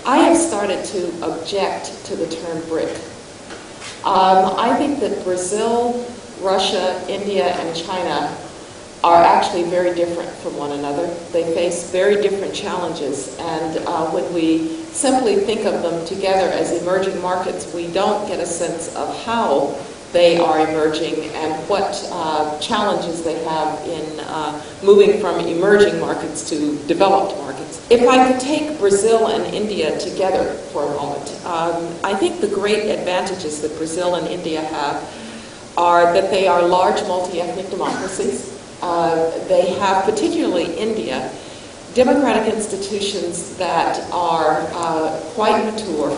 I have started to object to the term BRIC. I think that Brazil, Russia, India, and China are actually very different from one another. They face very different challenges, and when we simply think of them together as emerging markets, we don't get a sense of how they are emerging and what challenges they have in moving from emerging markets to developed markets. If I could take Brazil and India together for a moment, I think the great advantages that Brazil and India have are that they are large multi-ethnic democracies. They have, particularly India, democratic institutions that are quite mature.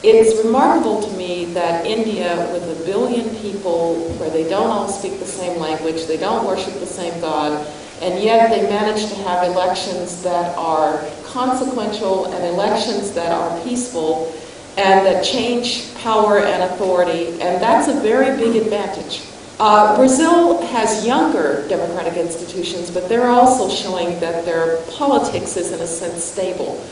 It's remarkable to me that India, with 1 billion people, where they don't all speak the same language, they don't worship the same God, and yet they manage to have elections that are consequential and elections that are peaceful and that change power and authority, and that's a very big advantage. Brazil has younger democratic institutions, but they're also showing that their politics is, in a sense, stable.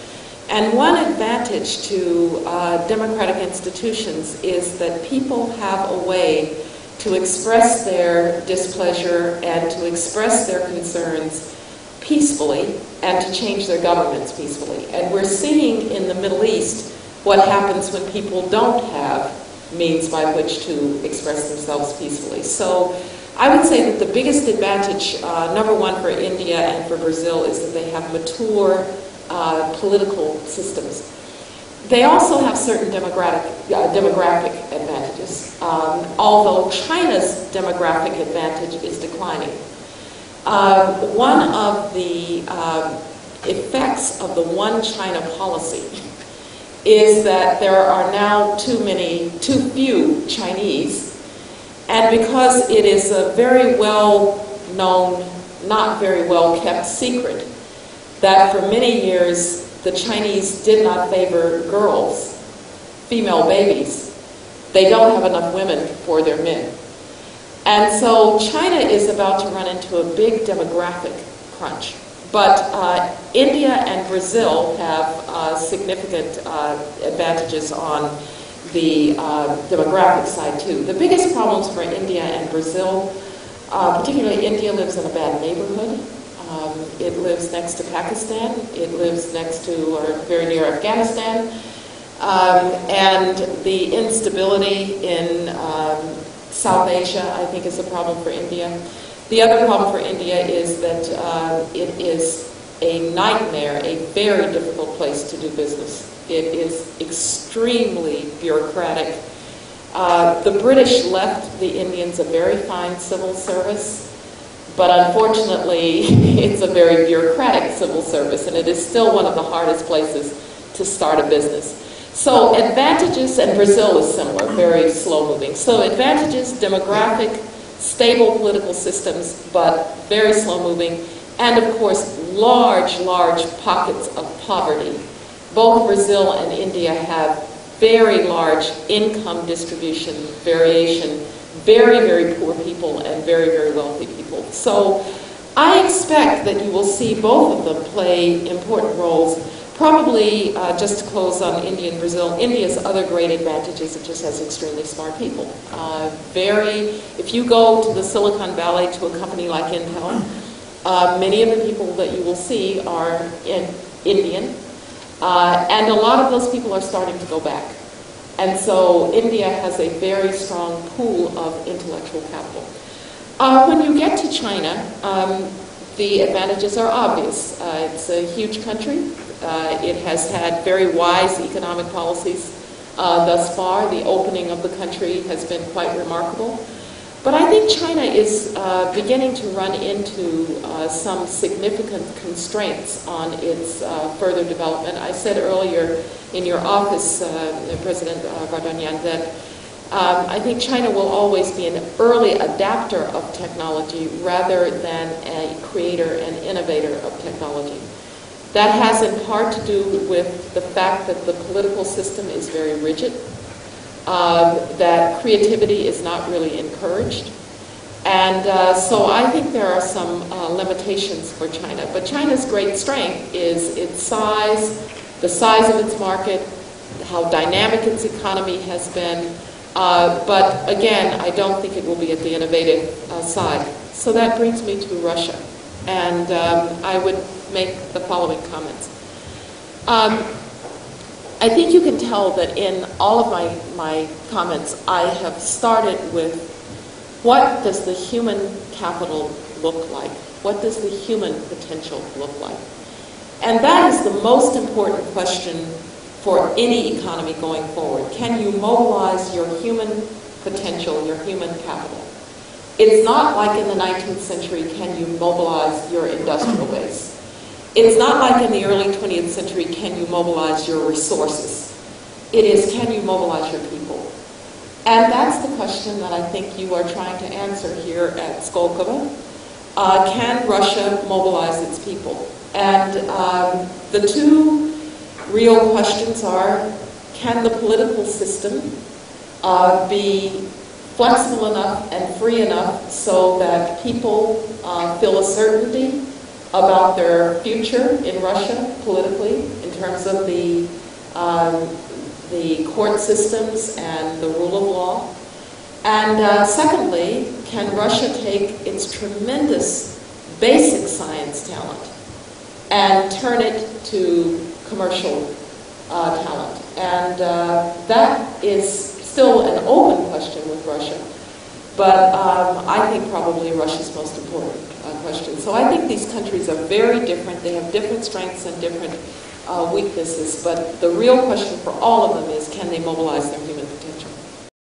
And one advantage to democratic institutions is that people have a way to express their displeasure and to express their concerns peacefully and to change their governments peacefully. And we're seeing in the Middle East what happens when people don't have means by which to express themselves peacefully. So I would say that the biggest advantage, number one, for India and for Brazil, is that they have mature political systems. They also have certain demographic advantages, although China's demographic advantage is declining. One of the effects of the one China policy is that there are now too few Chinese, and because it is a very well known, not very well kept secret that for many years the Chinese did not favor girls, female babies. They don't have enough women for their men. And so China is about to run into a big demographic crunch. But India and Brazil have significant advantages on the demographic side too. The biggest problems for India and Brazil, particularly India, lives in a bad neighborhood. It lives next to Pakistan. It lives next to or very near Afghanistan. And the instability in South Asia, I think, is a problem for India. The other problem for India is that it is a nightmare, a very difficult place to do business. It is extremely bureaucratic. The British left the Indians a very fine civil service, but unfortunately it's a very bureaucratic civil service, and it is still one of the hardest places to start a business. So advantages, and Brazil is similar, very slow moving. So advantages, demographic, stable political systems, but very slow moving, and of course large pockets of poverty. Both Brazil and India have very large income distribution variation, very poor people and very wealthy people. So I expect that you will see both of them play important roles. Probably, just to close on India and Brazil, India's other great advantage is it just has extremely smart people. If you go to the Silicon Valley to a company like Intel, many of the people that you will see are Indian, and a lot of those people are starting to go back. And so India has a very strong pool of intellectual capital. When you get to China, the advantages are obvious. It's a huge country. It has had very wise economic policies thus far. The opening of the country has been quite remarkable. But I think China is beginning to run into some significant constraints on its further development. I said earlier in your office, President Vardanyan, that I think China will always be an early adapter of technology rather than a creator and innovator of technology. That has in part to do with the fact that the political system is very rigid, that creativity is not really encouraged. And so I think there are some limitations for China. But China's great strength is its size, the size of its market, how dynamic its economy has been. But again, I don't think it will be at the innovative side. So that brings me to Russia. And I would make the following comments. I think you can tell that in all of my comments, I have started with what does the human capital look like? What does the human potential look like? And that is the most important question for any economy going forward. Can you mobilize your human potential, your human capital? It's not like in the 19th century, can you mobilize your industrial base? It's not like in the early 20th century, can you mobilize your resources? It is, can you mobilize your people? And that's the question that I think you are trying to answer here at Skолково. Can Russia mobilize its people? And the two real questions are, can the political system be flexible enough and free enough so that people feel a certainty about their future in Russia politically in terms of the court systems and the rule of law? And secondly, can Russia take its tremendous basic science talent and turn it to commercial talent? And that is still an open question with Russia, but I think probably Russia's most important question. So I think these countries are very different. They have different strengths and different weaknesses, but the real question for all of them is, can they mobilize their